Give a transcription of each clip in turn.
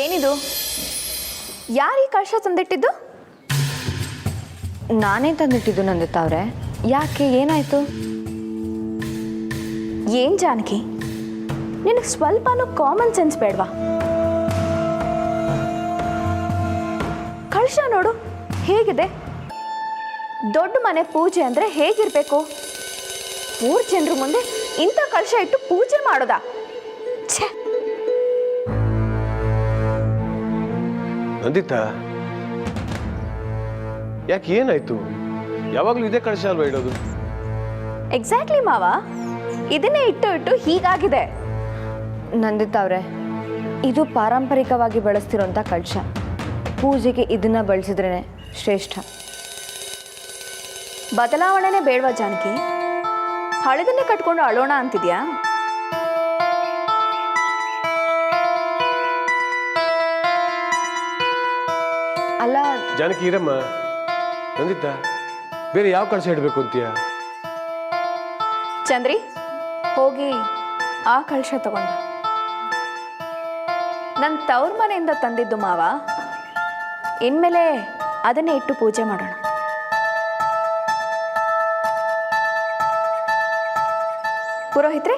ಏನಿದು? ಯಾರು ಈ ಕಳಶ ತಂದಿಟ್ಟಿದ್ದು? ನಾನೇ ತಂದಿಟ್ಟಿದ್ದು ನಂದಿತಾವ್ರೆ. ಯಾಕೆ, ಏನಾಯ್ತು? ಏನ್ ಜಾನಕಿ, ನಿನಗೆ ಸ್ವಲ್ಪನೂ ಕಾಮನ್ ಸೆನ್ಸ್ ಬೇಡವಾ? ಕಳಶ ನೋಡು ಹೇಗಿದೆ. ದೊಡ್ಡ ಮನೆ ಪೂಜೆ ಅಂದ್ರೆ ಹೇಗಿರ್ಬೇಕು? 3 ಜನರ ಮುಂದೆ ಇಂಥ ಕಳಶ ಇಟ್ಟು ಪೂಜೆ ಮಾಡೋದಾ? ಛೇ! ನಂದಿತಾ, ಯಾಕೆ, ಏನಾಯ್ತು? ಯಾವಾಗಲೂ ಇದೇ ಕಳಶ ಅಲ್ವಾ ಇಡೋದು? ಎಕ್ಸಾಕ್ಟ್ಲಿ ಮಾವ, ಇದನ್ನೇ ಇಟ್ಟು ಹೀಗಾಗಿದೆ. ನಂದಿತಾವ್ರೆ, ಇದು ಪಾರಂಪರಿಕವಾಗಿ ಬಳಸ್ತಿರೋಂಥ ಕಳಶ. ಪೂಜೆಗೆ ಇದನ್ನ ಬಳಸಿದ್ರೇ ಶ್ರೇಷ್ಠ. ಬದಲಾವಣೆನೇ ಬೇಡವಾ ಜಾನಕಿ? ಹಳೆದನ್ನೇ ಕಟ್ಕೊಂಡು ಅಳೋಣ ಅಂತಿದ್ಯಾ? ಅಲ್ಲ ಜಾನಕಿ ಇರಮ್ಮ. ನಂದಿತಾ, ಬೇರೆ ಯಾವ ಕಳಶ ಇಡಬೇಕು ಅಂತೀಯ? ಚಂದ್ರಿ, ಹೋಗಿ ಆ ಕಳಶ ತಗೊಂಡ. ನನ್ನ ತವ್ರ ಮನೆಯಿಂದ ತಂದಿದ್ದು ಮಾವ. ಇನ್ಮೇಲೆ ಅದನ್ನೇ ಇಟ್ಟು ಪೂಜೆ ಮಾಡೋಣ. ಪುರೋಹಿತ್ರೆ,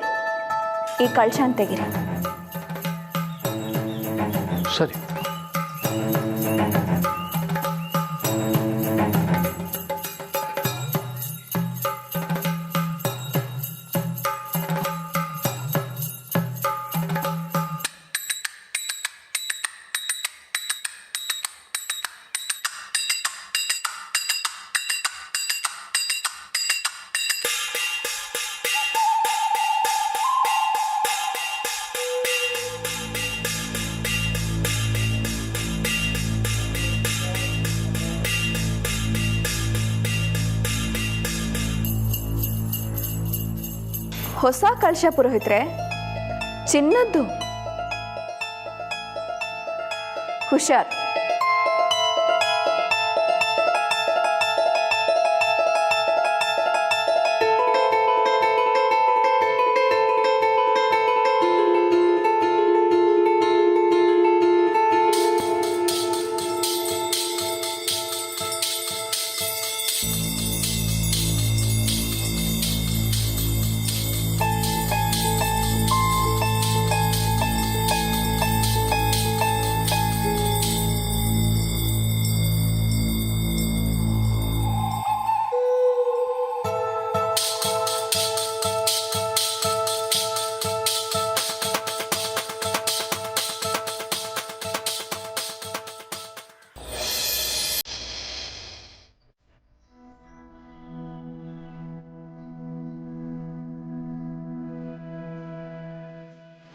ಈ ಕಳಶನ ತೆಗಿರಿ. ಸರಿ. ಹೊಸ ಕಳಶ ಪುರೋಹಿತ್ರೆ, ಚಿನ್ನದ್ದು. ಹುಷಾರ್.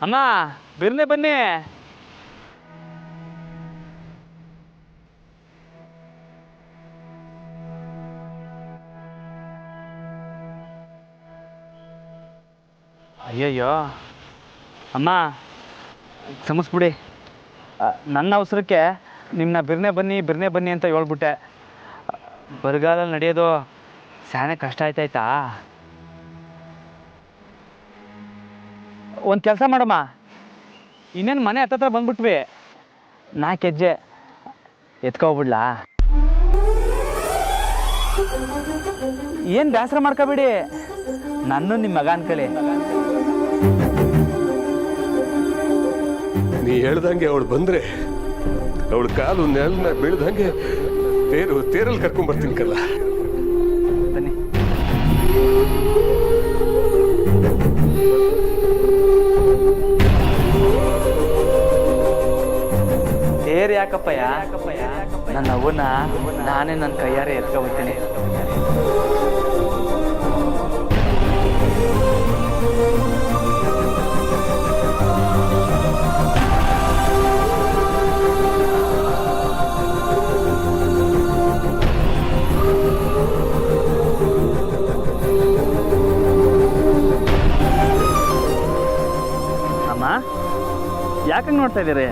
ಅಮ್ಮ, ಬಿರ್ನೆ ಬನ್ನಿ. ಅಯ್ಯಯ್ಯೋ ಅಮ್ಮ, ಕ್ಷಮಿಸ್ಬಿಡಿ. ನನ್ನ ಅವಸರಕ್ಕೆ ನಿಮ್ಮನ್ನ ಬಿರ್ನೆ ಬನ್ನಿ ಅಂತ ಹೇಳ್ಬಿಟ್ಟೆ. ಬರಗಾಲ ನಡೆಯೋದು ಸ್ಯಾನೆ ಕಷ್ಟ ಆಯ್ತಾಯ್ತಾ? ಒಂದು ಕೆಲಸ ಮಾಡಮ್ಮ, ಇನ್ನೇನು ಮನೆ ಹತ್ತತ್ರ ಬಂದ್ಬಿಟ್ವಿ. 4 ಹೆಜ್ಜೆ ಎತ್ಕೊಬಿಡ್ಲಾ? ಏನು ಬೇಸರ ಮಾಡ್ಕೋಬೇಡಿ, ನನ್ನ ನಿಮ್ಮ ಮಗ ಅನ್ಕಲಿ. ನೀ ಹೇಳ್ದಂಗೆ ಅವಳು ಬಂದ್ರೆ ಅವಳು ಕಾಲು ನೆಲನ ಬೀಳ್ದಂಗೆ ತೇರಲ್ಲಿ ಕರ್ಕೊಂಡ್ಬರ್ತೀನಿ ಕಲ್ಲ. ಬನ್ನಿ. ತೇರು ಯಾಕಪ್ಪಯ್ಯ? ನನ್ನ ಅವ್ವನ ನಾನೇ ನನ್ನ ಕೈಯಾರೆ ಎತ್ಕೊಬರ್ತೀನಿ. ಅಮ್ಮ, ಯಾಕಂಗೆ ನೋಡ್ತಾ ಇದ್ದೀರಿ?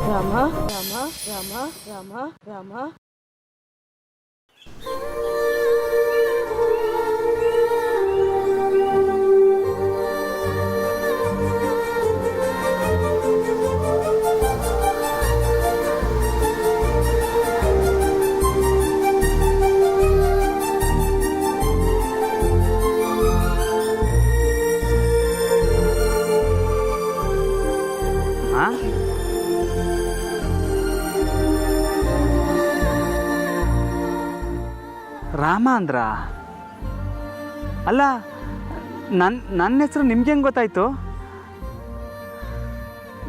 ರಾಮ ರಾಮ ರಾಮ ರಾಮ ರಾಮ. ರಾಮ ಅಂದ್ರ? ಅಲ್ಲ, ನನ್ನ ಹೆಸರು ನಿಮ್ಗೆ ಹೆಂಗೆ ಗೊತ್ತಾಯ್ತು?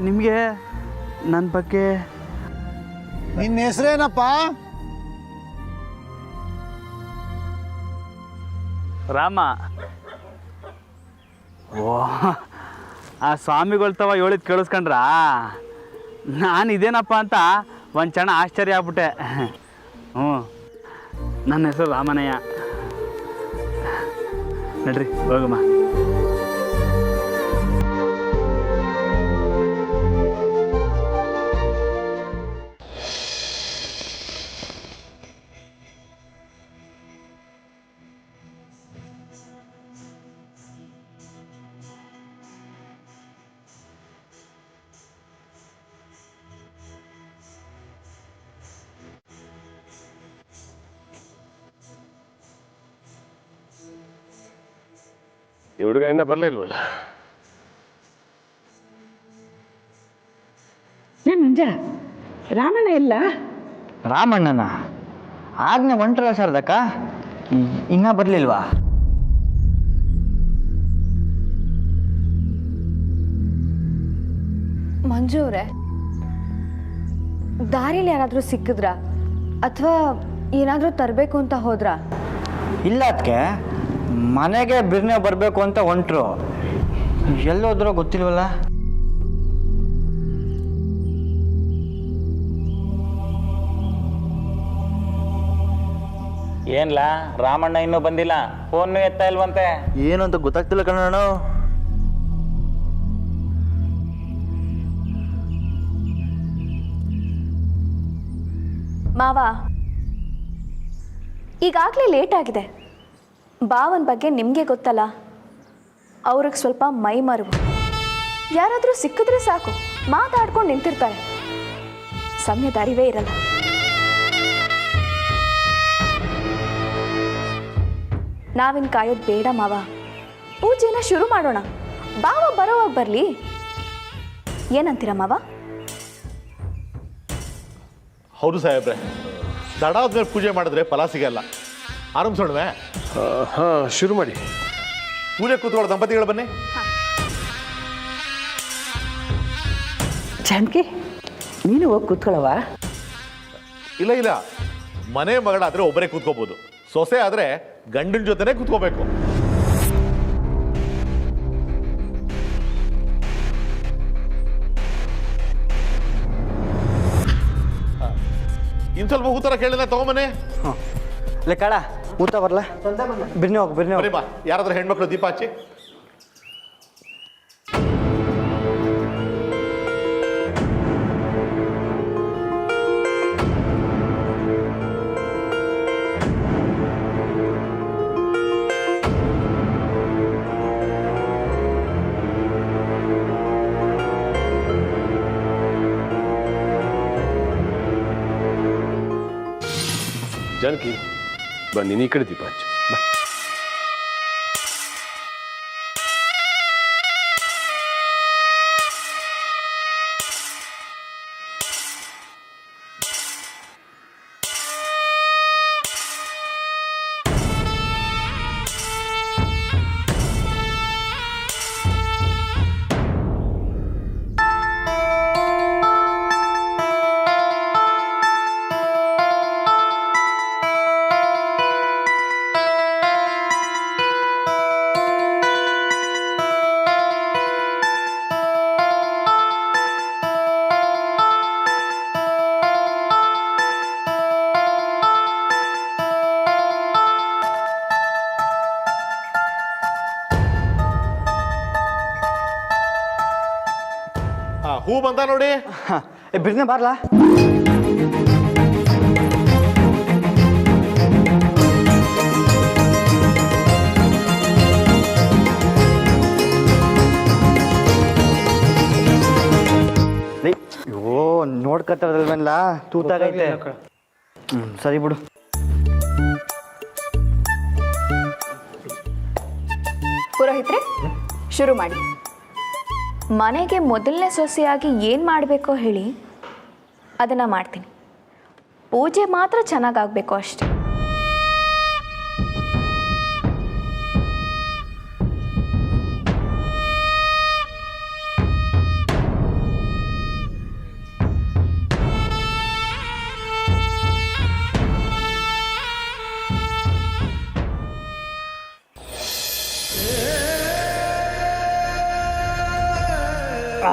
ನಿಮಗೆ ನನ್ನ ಬಗ್ಗೆ ನಿನ್ನ ಹೆಸರೇನಪ್ಪ? ರಾಮ. ಓ, ಆ ಸ್ವಾಮಿಗಳು ತವ ಹೇಳಿದ್ ಕೇಳಿಸ್ಕೊಂಡ್ರ? ನಾನು ಇದೇನಪ್ಪ ಅಂತ ಒಂದು ಕ್ಷಣ ಆಶ್ಚರ್ಯ ಆಗ್ಬಿಟ್ಟೆ. ಹ್ಞೂ, ನನ್ನ ಹೆಸರು ರಾಮನಯ್ಯ. ನಡ್ರಿ ಹೋಗಮ್ಮ. ಈ ಹುಡುಗ ಇನ್ನ ಬರ್ಲಿಲ್ವಲ್ಲ? ಮಂಜ, ರಾಮಣ್ಣ ಇಲ್ಲ? ರಾಮಣ್ಣನ ಆಜ್ಞೆ ಹೊಂಟ್ರಲ್ಲ ಶಾರದಕ್ಕ, ಇನ್ನ ಬರ್ಲಿಲ್ವಾ? ಮಂಜು ಅವರೇ, ದಾರಿಲಿ ಯಾರಾದರೂ ಸಿಕ್ಕಿದ್ರಾ ಅಥವಾ ಏನಾದರೂ ತರಬೇಕು ಅಂತ ಹೋದ್ರಾ? ಇಲ್ಲ ಅದಕ್ಕೆ, ಮನೆಗೆ ಬಿರ್ನೆ ಬರಬೇಕು ಅಂತ ಹೊಂಟ್ರು. ಎಲ್ಲೋದ್ರೋ ಗೊತ್ತಿಲ್ವಲ್ಲ. ಏನ್ಲಾ ರಾಮಣ್ಣ ಇನ್ನೂ ಬಂದಿಲ್ಲ? ಫೋನ್ ಎತ್ತಾ ಇಲ್ವಂತೆ? ಏನು ಅಂತ ಗೊತ್ತಾಗ್ತಿಲ್ಲ ಕಣಣ್ಣ. ಮಾವ, ಈಗಾಗಲೇ ಲೇಟ್ ಆಗಿದೆ. ಬಾವನ ಬಗ್ಗೆ ನಿಮಗೆ ಗೊತ್ತಲ್ಲ, ಅವ್ರಿಗೆ ಸ್ವಲ್ಪ ಮೈ ಮರುವು. ಯಾರಾದರೂ ಸಿಕ್ಕಿದ್ರೆ ಸಾಕು, ಮಾತಾಡ್ಕೊಂಡು ನಿಂತಿರ್ತಾರೆ, ಸಮಯದ ಅರಿವೇ ಇರಲ್ಲ. ನಾವಿನ್ ಕಾಯೋದು ಬೇಡ ಮಾವ, ಪೂಜೆನ ಶುರು ಮಾಡೋಣ. ಬಾವ ಬರೋವಾಗ ಬರಲಿ. ಏನಂತೀರ ಮಾವ? ಹೌದು ಸಾಹೇಬ್ರೆ, ದಡ ಆದ್ಮೇಲೆ ಪೂಜೆ ಮಾಡಿದ್ರೆ ಫಲ ಸಿಗಲ್ಲ. ಆರಂಭಿಸೋಣವೇ? ಹಾಂ, ಶುರು ಮಾಡಿ. ಪೂಜೆ ಕೂತ್ಕೊಳ್ಳೋ ದಂಪತಿಗಳು ಬನ್ನಿ. ಜಾನಕಿ, ನೀನು ಹೋಗಿ ಕೂತ್ಕೊಳ್ಳವ. ಇಲ್ಲ ಇಲ್ಲ, ಮನೆ ಮಗಳಾದ್ರೆ ಒಬ್ಬರೇ ಕೂತ್ಕೋಬಹುದು, ಸೊಸೆ ಆದ್ರೆ ಗಂಡನ ಜೊತೆನೆ ಕೂತ್ಕೋಬೇಕು. ಇನ್ ಸ್ವಲ್ಪ ಊತರ ಕೇಳಿದ ತಗೊಂಬನೆ. ಇಲ್ಲ ಕಾಳ, ಊಟ ಬರಲ್ಲ? ಬಿರ್ನೆ ಹೋಗಿ, ಬಿರ್ನೆ ಹೋಗಿ. ಬರೀ ಬಾ, ಯಾರಾದ್ರೂ ಹೆಣ್ಮಕ್ಳು ದೀಪ ಹಚ್ಚಿ. ಜಾನಕಿ, ಬಾ, ನೀನು ಈ ಕಡೆ ದೀಪ ಹಚ್ಚು. ಬಾ. ಹೂ ಬಂದ ನೋಡಿ. ಬಿರ್ನೆ ಬಾರ್ಲಾ? ಅಯ್ಯೋ, ನೋಡ್ಕತ್ತಲ್ವಲ್ಲ, ತೂತಾಗೈತೆ. ಸರಿ ಬಿಡು. ಪುರೋಹಿತ್ರೆ, ಶುರು ಮಾಡಿ. ಮನೆಗೆ ಮೊದಲನೇ ಸೊಸೆಯಾಗಿ ಏನು ಮಾಡಬೇಕೋ ಹೇಳಿ, ಅದನ್ನು ಮಾಡ್ತೀನಿ. ಪೂಜೆ ಮಾತ್ರ ಚೆನ್ನಾಗಾಗಬೇಕು ಅಷ್ಟೆ. ಅಮ್ಮ,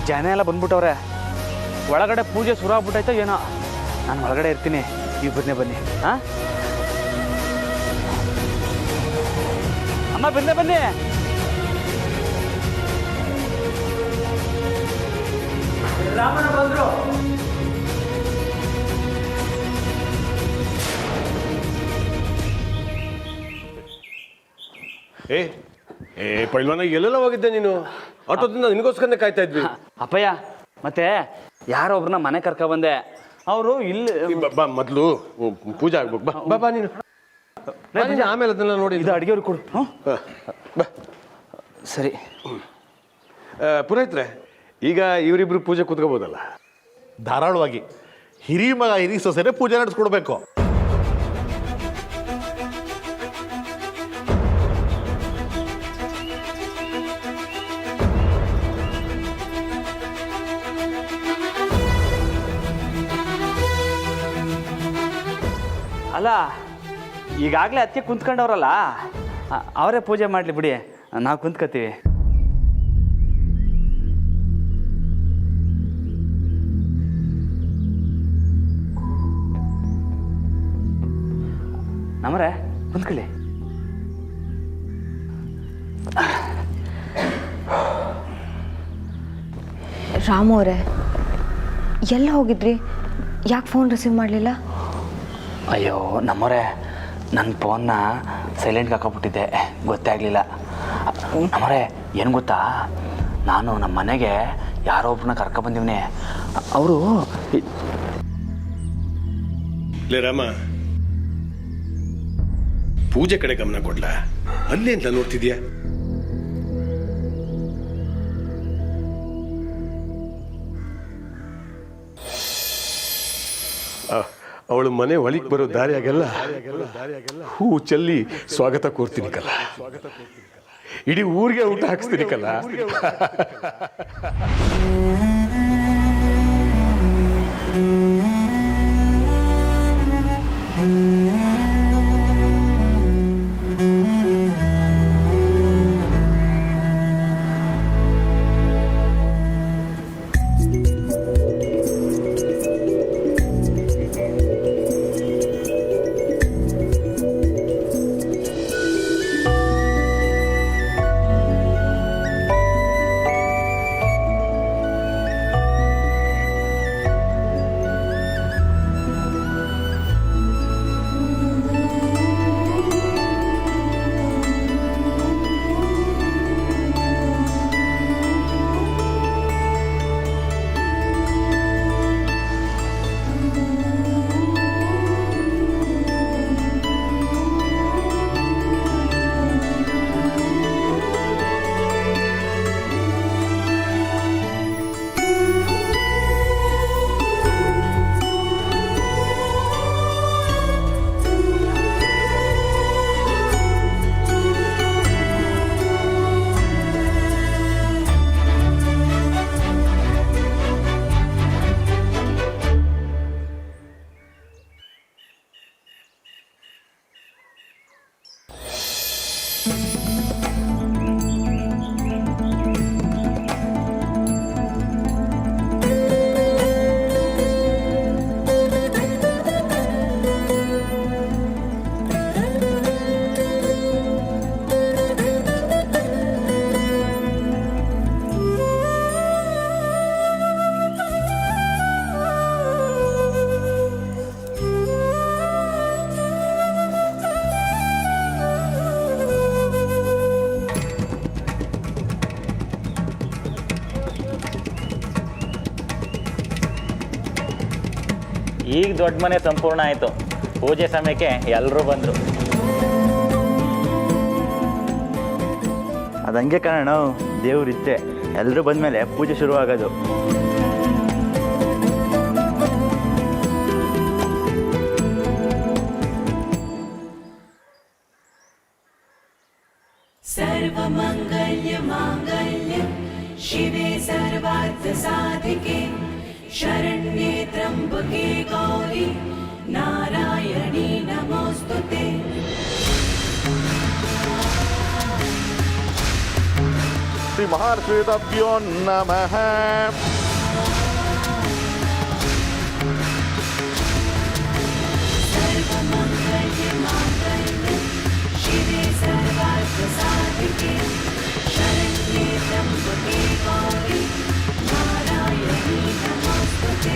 ಜನ ಎಲ್ಲ ಬಂದ್ಬಿಟ್ಟವ್ರೆ. ಒಳಗಡೆ ಪೂಜೆ ಶುರು ಆಗ್ಬಿಟ್ಟೈತೋ ಏನೋ. ನಾನು ಒಳಗಡೆ ಇರ್ತೀನಿ, ಇಬ್ಬರನ್ನೇ ಬನ್ನಿ. ಹಾಂ ಅಮ್ಮ, ಬನ್ನಿ ಬನ್ನಿ. ರಾಮಣ್ಣ ಬಂದ್ರು. ಪೈಲ್ವಾನ ಎಲ್ಲೆಲ್ಲ ಹೋಗಿದ್ದೆ ನೀನು? ಆಟೋದಿಂದ ನಿನಗೋಸ್ಕರನೇ ಕಾಯ್ತಾ ಇದ್ವಿ. ಅಪ್ಪಯ್ಯ, ಮತ್ತೆ ಯಾರೋ ಒಬ್ರನ್ನ ಮನೆ ಕರ್ಕೊ ಬಂದೆ. ಅವರು ಇಲ್ಲಿ ಬಾ ಮೊದಲು ಪೂಜೆ ಆಗ್ಬೇಕು. ಬಾ ಬಾ ಬಾ ನೀನು. ಆಮೇಲೆ ಅದನ್ನ ನೋಡಿ. ಇದು ಅಡುಗೆಯವ್ರಿಗೆ ಕೊಡು. ಹ್ಞೂ ಬಾ. ಸರಿ. ಪುರೋಹಿತ್ರೆ, ಈಗ ಇವರಿಬ್ರು ಪೂಜೆ ಕೂತ್ಕೋಬೋದಲ್ಲ? ಧಾರಾಳವಾಗಿ ಹಿರಿ ಮಗ ಹಿರಿ ಸೊಸೆನೇ ಪೂಜೆ ನಡೆಸ್ಕೊಡ್ಬೇಕು. ಅಲ್ಲ, ಈಗಾಗಲೇ ಅದಕ್ಕೆ ಕುಂತ್ಕೊಂಡವ್ರಲ್ಲ, ಅವರೇ ಪೂಜೆ ಮಾಡಲಿ ಬಿಡಿ, ನಾವು ಕುಂತ್ಕೋತೀವಿ. ನಮ್ಮರೇ ಕುಂತ್ಕೊಳ್ಳಿ. ರಾಮು ಅವರೇ, ಎಲ್ಲ ಹೋಗಿದ್ರಿ? ಯಾಕೆ ಫೋನ್ ರಿಸೀವ್ ಮಾಡಲಿಲ್ಲ? ಅಯ್ಯೋ ನಮ್ಮವರೇ, ನನ್ನ ಫೋನ್ನ ಸೈಲೆಂಟ್ಗೆ ಹಾಕೋಬಿಟ್ಟಿದ್ದೆ, ಗೊತ್ತೇ ಆಗಲಿಲ್ಲ. ನಮ್ಮವರೇ, ಏನು ಗೊತ್ತಾ, ನಾನು ನಮ್ಮ ಮನೆಗೆ ಯಾರೋ ಒಬ್ಬರನ್ನ ಕರ್ಕೊಬಂದಿವ್ನಿ. ಅವರು ಲೇ ರಾಮ, ಪೂಜೆ ಕಡೆ ಗಮನ ಕೊಡ್ಲಾ? ಅಲ್ಲಿ ಅಂತ ನೋಡ್ತಿದ್ಯಾ? ಅವಳು ಮನೆ ಒಳಗೆ ಬರೋ ದಾರಿಯಾಗೆಲ್ಲ ಹೂ ಚೆಲ್ಲಿ ಸ್ವಾಗತ ಕೋರ್ತೀನಿ ಕಲ್ಲ. ಇಡೀ ಊರಿಗೆ ಊಟ ಹಾಕಿಸ್ತೀನಿ ಕಲ್ಲ. ಈಗ ದೊಡ್ಡ ಮನೆ ಸಂಪೂರ್ಣ ಆಯಿತು. ಪೂಜೆ ಸಮಯಕ್ಕೆ ಎಲ್ಲರೂ ಬಂದರು. ಅದು ಹಂಗೆ ಕಾರಣ, ದೇವ್ರಿತ್ತೆ ಎಲ್ಲರೂ ಬಂದಮೇಲೆ ಪೂಜೆ ಶುರುವಾಗೋದು. सर्वमंगल्य मांगल्य शिवे सर्वार्थ साधिके शरण्ये त्र्यंबके त्र्यम्बके गौरी नारायणी नमोऽस्तुते ಶ್ರೀ ಮಹಾರ್ಷೇತಾಭ್ಯೋ ನಮಃ. सर्वमङ्गलमाङ्गल्ये शिवे सर्वार्थसाधिके शरण्ये त्र्यम्बके गौरी नारायणी नमोऽस्तुते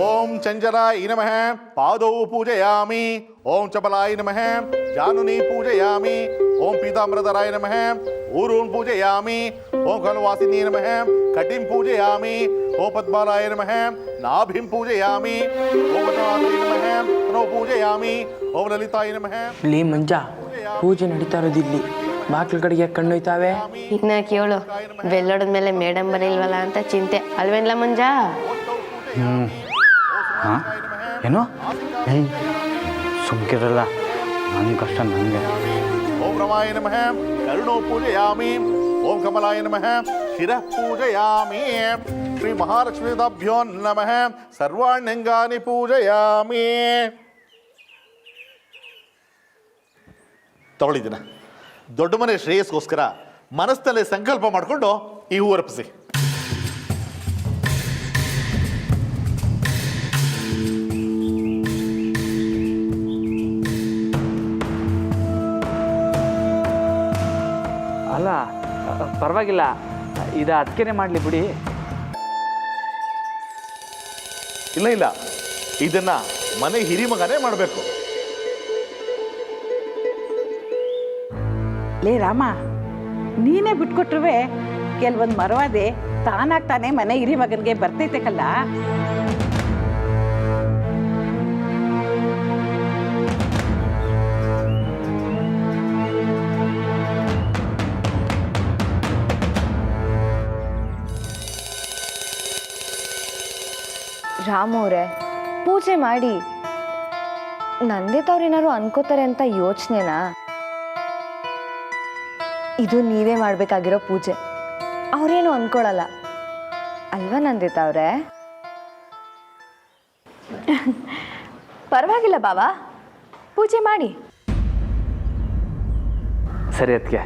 ಓಂ ಚಂಚಲಾಯ ನಮಃ. ಪಾದೌ ಪೂಜಯಾಮಿ. ಓಂ ಚಪಲಾಯ ನಮಃ. ಜಾನುನಿ ಪೂಜಯಾಮಿ. ಓಂ ಪೀತಾಂಬರಧರಾಯ ನಮಃ. ಊರೂನ್ ಪೂಜಯಾಮಿ. ಓಂ ಖಲವಾಸಿನಿ ನಮಃ. ಕಟಿಂ ಪೂಜಯಾಮಿ. ಓಂ ಪದ್ಮಾಲಾಯ ನಮಃ. ನಾಭಿಂ ಪೂಜಯಾಮಿ. ಓಂ ಪದ್ಮಾವತಿ ನಮಃ. ತನೋ ಪೂಜಯಾಮಿ. ಓಂ ಲಲಿತಾಯ ನಮಃ. ಲೇ ಮಂಜ, ಪೂಜೆ ನಡೀತಾ ಇರೋದಿಲ್ಲಿ, ಬಾಗಿಲ ಕಡೆಗೆ ಕಣ್ಣೊಯ್ತಾವೆ. ಇನ್ನ ಕೇಳು, ಬೆಲ್ಲೋಡದ ಮೇಲೆ ಮೇಡಮ್ ಬರಲಿಲ್ವಲ್ಲ ಅಂತ ಚಿಂತೆ ಅಲ್ವೇನ್ಲ ಮಂಜ? ಹಾಂ ಏನು? ಸುಮ್ಕಿರಲ್ಲ, ನನ್ನ ಕಷ್ಟ ನನಗೆ. ಓಂ ರಮಾಯ ನಮಃ. ಕರುಣೋ ಪೂಜಯಾಮಿ. ಓಂ ಕಮಲಾಯ ನಮಃ. ಶಿರಃ ಪೂಜಯಾಮಿ. ಶ್ರೀ ಮಹಾಲಕ್ಷ್ಮೀದಾಭ್ಯೋ ನಮಃ. ಸರ್ವಾಣ್ಯಂಗಾನಿ ಪೂಜಯಾಮಿ. ತಗೊಳ್ಳಿದ್ದೀನ. ದೊಡ್ಡ ಮನೆ ಶ್ರೇಯಸ್ಗೋಸ್ಕರ ಮನಸ್ಸಿನಲ್ಲಿ ಸಂಕಲ್ಪ ಮಾಡಿಕೊಂಡು ಈ ಹೂ ಅರ್ಪಿಸಿ. ಅಲ್ಲ, ಪರವಾಗಿಲ್ಲ, ಇದು ಅದಕ್ಕೇನೆ ಮಾಡಲಿ ಬಿಡಿ. ಇಲ್ಲ ಇಲ್ಲ, ಇದನ್ನ ಮನೆ ಹಿರಿಮಗನೇ ಮಾಡಬೇಕು. ಲೇ ರಾಮ, ನೀನೇ ಬಿಟ್ಕೊಟ್ರುವೆ ಕೆಲವೊಂದು ಮರವಾದೆ ತಾನಾಗ್ತಾನೆ ಮನೆ ಹಿರಿ ಮಗನಿಗೆ ಬರ್ತೈತೆ ಕಲ್ಲ. ರಾಮು ಅವರೇ, ಪೂಜೆ ಮಾಡಿ. ನಂದಿತವ್ರೇನಾದ್ರು ಅನ್ಕೋತಾರೆ ಅಂತ ಯೋಚನೆನಾ? ಇದು ನೀವೇ ಮಾಡಬೇಕಾಗಿರೋ ಪೂಜೆ, ಅವರೇನು ಅನ್ಕೊಳ್ಳಲ್ಲ ಅಲ್ವಾ ನಂದಿತವ್ರೆ? ಪರವಾಗಿಲ್ಲ ಬಾವಾ, ಪೂಜೆ ಮಾಡಿ. ಸರಿ ಅದಕ್ಕೆ